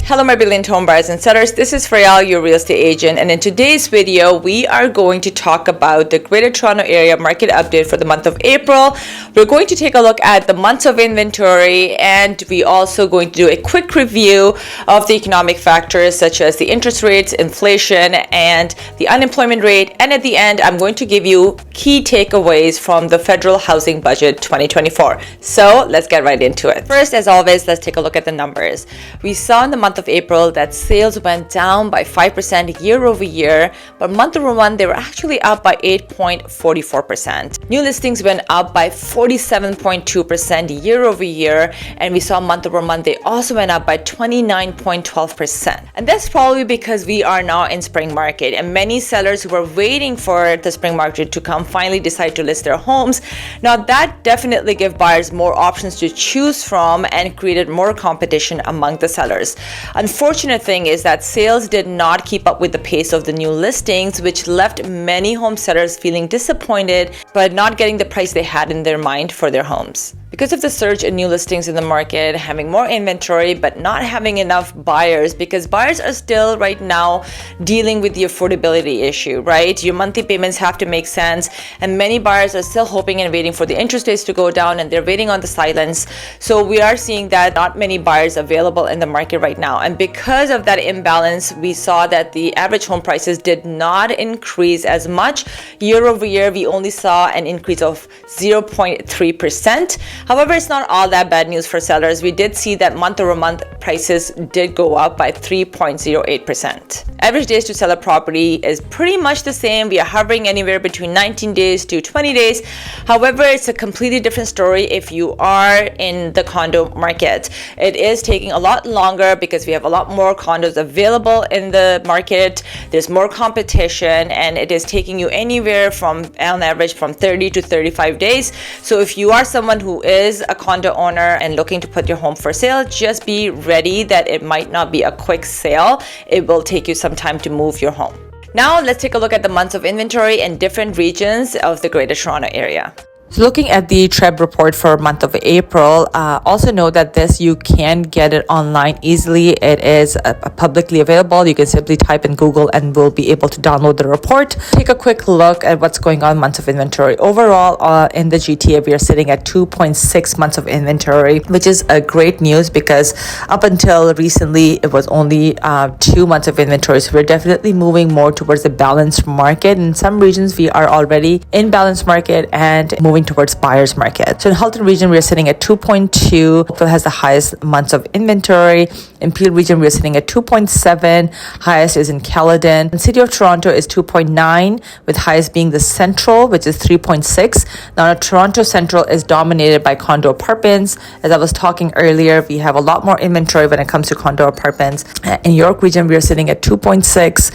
Hello my brilliant home buyers and sellers, this is Frayal, your real estate agent, and in today's video we are going to talk about the Greater Toronto Area market update for the month of April. We're going to take a look at the months of inventory, and we also going to do a quick review of the economic factors such as the interest rates, inflation, and the unemployment rate, and at the end I'm going to give you key takeaways from the Federal Housing Budget 2024. So let's get right into it. First, as always, let's take a look at the numbers. We saw in the month of April that sales went down by 5% year over year, but month over month they were actually up by 8.44%. New listings went up by 47.2% year over year, and we saw month over month they also went up by 29.12%. And that's probably because we are now in spring market, and many sellers who were waiting for the spring market to come finally decide to list their homes. Now that definitely gave buyers more options to choose from and created more competition among the sellers. Unfortunate thing is that sales did not keep up with the pace of the new listings, which left many home sellers feeling disappointed but not getting the price they had in their mind for their homes. Because of the surge in new listings in the market, having more inventory but not having enough buyers, because buyers are still right now dealing with the affordability issue, right? Your monthly payments have to make sense, and many buyers are still hoping and waiting for the interest rates to go down, and they're waiting on the sidelines. So we are seeing that not many buyers available in the market right now, and because of that imbalance, we saw that the average home prices did not increase as much. Year over year, we only saw an increase of 0.3%. However, it's not all that bad news for sellers. We did see that month over month prices did go up by 3.08%. Average days to sell a property is pretty much the same. We are hovering anywhere between 19 days to 20 days. However, it's a completely different story if you are in the condo market. It is taking a lot longer because we have a lot more condos available in the market. There's more competition, and it is taking you anywhere from, on average, from 30 to 35 days. So if you are someone who is a condo owner and looking to put your home for sale, just be ready that it might not be a quick sale. It will take you some time to move your home. Now let's take a look at the months of inventory in different regions of the Greater Toronto Area. So looking at the TREB report for month of April, also know that this you can get it online easily. It is publicly available. You can simply type in Google and we'll be able to download the report. Take a quick look at what's going on months of inventory. Overall, in the GTA, we are sitting at 2.6 months of inventory, which is a great news because up until recently, it was only 2 months of inventory. So we're definitely moving more towards a balanced market. In some regions, we are already in balanced market and moving towards buyer's market. So in Halton region, we are sitting at 2.2. Oakville has the highest months of inventory. In Peel region, we are sitting at 2.7. Highest is in Caledon. In City of Toronto is 2.9, with highest being the Central, which is 3.6. Now, Toronto Central is dominated by condo apartments. As I was talking earlier, we have a lot more inventory when it comes to condo apartments. In York region, we are sitting at 2.6.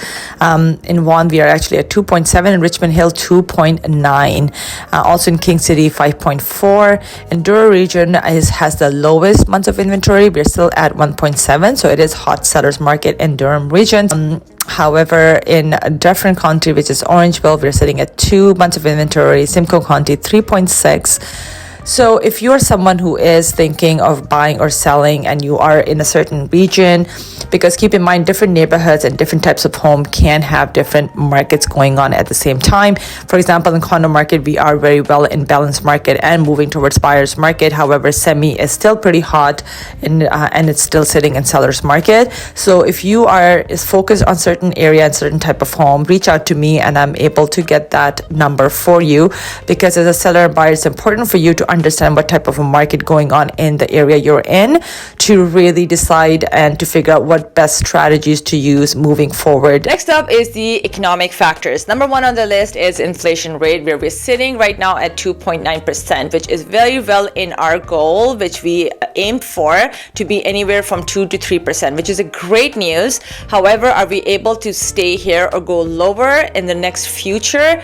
In Vaughan, we are actually at 2.7. In Richmond Hill, 2.9. Also in King City, 5.4. In Durham region has the lowest months of inventory. We're still at 1.7, so it is hot sellers market in Durham region. However, in Dufferin County, which is Orangeville, we're sitting at 2 months of inventory. Simcoe County, 3.6. So if you're someone who is thinking of buying or selling and you are in a certain region, because keep in mind different neighborhoods and different types of home can have different markets going on at the same time. For example, in condo market, we are very well in balanced market and moving towards buyer's market. However, semi is still pretty hot and it's still sitting in seller's market. So if you is focused on certain area and certain type of home, reach out to me and I'm able to get that number for you, because as a seller and buyer, it's important for you to understand what type of a market going on in the area you're in to really decide and to figure out what best strategies to use moving forward. Next up is the economic factors. Number one on the list is inflation rate, where we're sitting right now at 2.9%, which is very well in our goal, which we aimed for to be anywhere from 2 to 3%, which is a great news. However, are we able to stay here or go lower in the next future?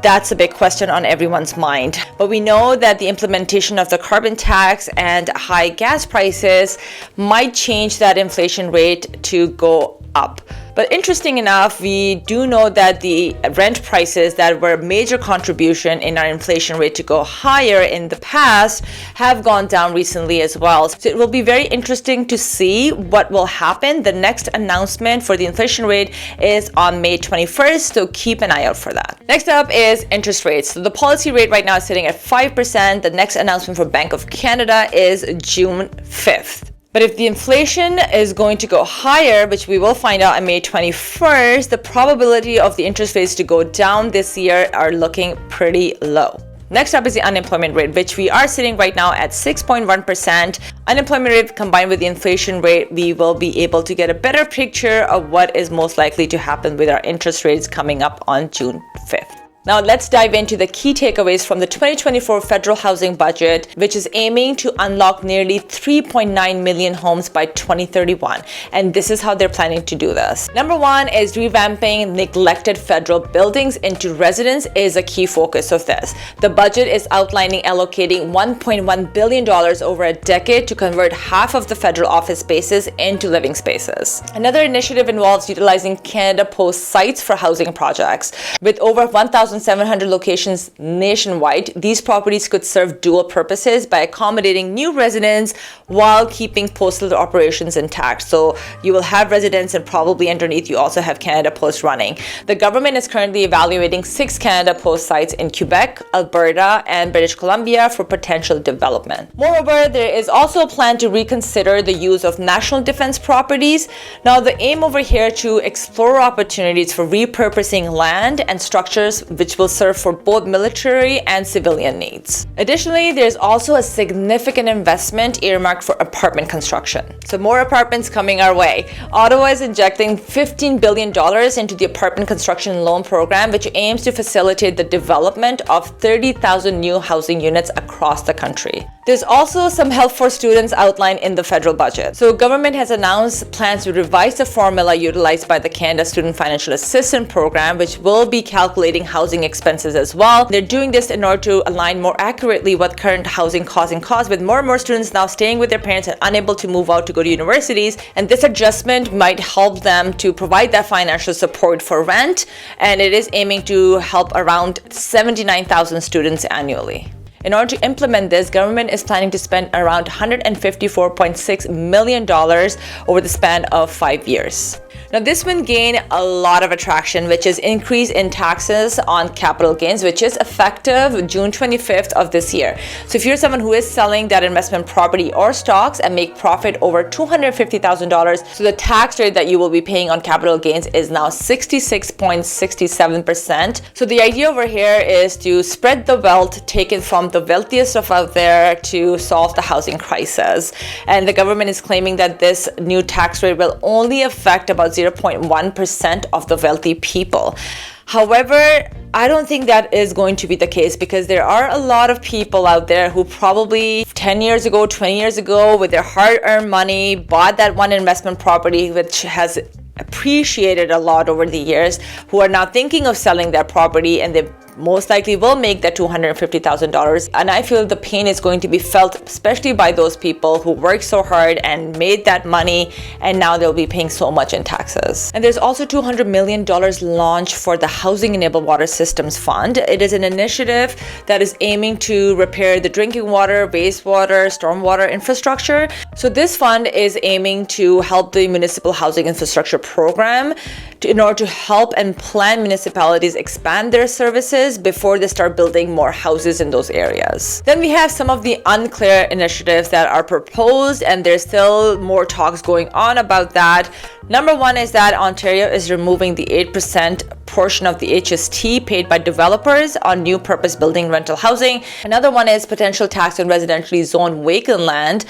That's a big question on everyone's mind. But we know that the implementation of the carbon tax and high gas prices might change that inflation rate to go up. But interesting enough, we do know that the rent prices that were a major contribution in our inflation rate to go higher in the past have gone down recently as well. So it will be very interesting to see what will happen. The next announcement for the inflation rate is on May 21st, so keep an eye out for that. Next up is interest rates. So the policy rate right now is sitting at 5%. The next announcement for Bank of Canada is June 5th. But if the inflation is going to go higher, which we will find out on May 21st, the probability of the interest rates to go down this year are looking pretty low. Next up is the unemployment rate, which we are sitting right now at 6.1%. Unemployment rate combined with the inflation rate, we will be able to get a better picture of what is most likely to happen with our interest rates coming up on June 5th. Now let's dive into the key takeaways from the 2024 federal housing budget, which is aiming to unlock nearly 3.9 million homes by 2031. And this is how they're planning to do this. Number one is revamping neglected federal buildings into residence is a key focus of this. The budget is outlining allocating $1.1 billion over a decade to convert half of the federal office spaces into living spaces. Another initiative involves utilizing Canada Post sites for housing projects. With over 1,700 locations nationwide, these properties could serve dual purposes by accommodating new residents while keeping postal operations intact. So you will have residents, and probably underneath you also have Canada Post running. The government is currently evaluating 6 Canada Post sites in Quebec, Alberta, and British Columbia for potential development. Moreover, there is also a plan to reconsider the use of national defense properties. Now, the aim over here to explore opportunities for repurposing land and structures which will serve for both military and civilian needs. Additionally, there's also a significant investment earmarked for apartment construction. So more apartments coming our way. Ottawa is injecting $15 billion into the apartment construction loan program, which aims to facilitate the development of 30,000 new housing units across the country. There's also some help for students outlined in the federal budget. So government has announced plans to revise the formula utilized by the Canada Student Financial Assistance Program, which will be calculating housing expenses as well. They're doing this in order to align more accurately what current housing costs, with more and more students now staying with their parents and unable to move out to go to universities. And this adjustment might help them to provide that financial support for rent. And it is aiming to help around 79,000 students annually. In order to implement this, government is planning to spend around $154.6 million over the span of 5 years. Now, this will gain a lot of attraction, which is increase in taxes on capital gains, which is effective June 25th of this year. So if you're someone who is selling that investment property or stocks and make profit over $250,000, so the tax rate that you will be paying on capital gains is now 66.67%. So the idea over here is to spread the wealth taken from the wealthiest of out there to solve the housing crisis. And the government is claiming that this new tax rate will only affect about 0.1% of the wealthy people. However, I don't think that is going to be the case, because there are a lot of people out there who probably 10 years ago, 20 years ago, with their hard-earned money, bought that one investment property which has appreciated a lot over the years, who are now thinking of selling their property, and they most likely will make that $250,000. And I feel the pain is going to be felt, especially by those people who worked so hard and made that money, and now they'll be paying so much in taxes. And there's also $200 million launched for the Housing Enabled Water Systems Fund. It is an initiative that is aiming to repair the drinking water, wastewater, stormwater infrastructure. So this fund is aiming to help the municipal housing infrastructure program in order to help and plan municipalities expand their services before they start building more houses in those areas. Then we have some of the unclear initiatives that are proposed, and there's still more talks going on about that. Number one is that Ontario is removing the 8% portion of the HST paid by developers on new purpose building rental housing. Another one is potential tax on residentially zoned vacant land,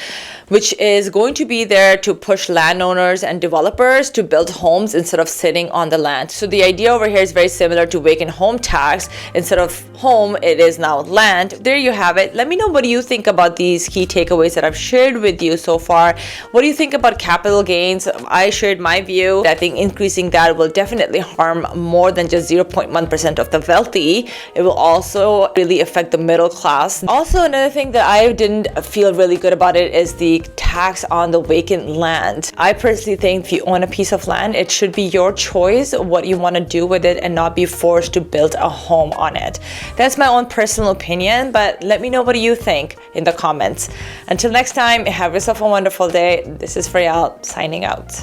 which is going to be there to push landowners and developers to build homes instead of sitting on the land. So the idea over here is very similar to vacant home tax. Instead of home, it is now land. There you have it. Let me know, what do you think about these key takeaways that I've shared with you so far? What do you think about capital gains? I shared my view. I think increasing that will definitely harm more than just 0.1% of the wealthy. It will also really affect the middle class. Also, another thing that I didn't feel really good about it is the tax on the vacant land. I personally think if you own a piece of land, it should be your choice what you want to do with it and not be forced to build a home on it. That's my own personal opinion, but let me know what you think in the comments. Until next time, have yourself a wonderful day. This is Freyal signing out.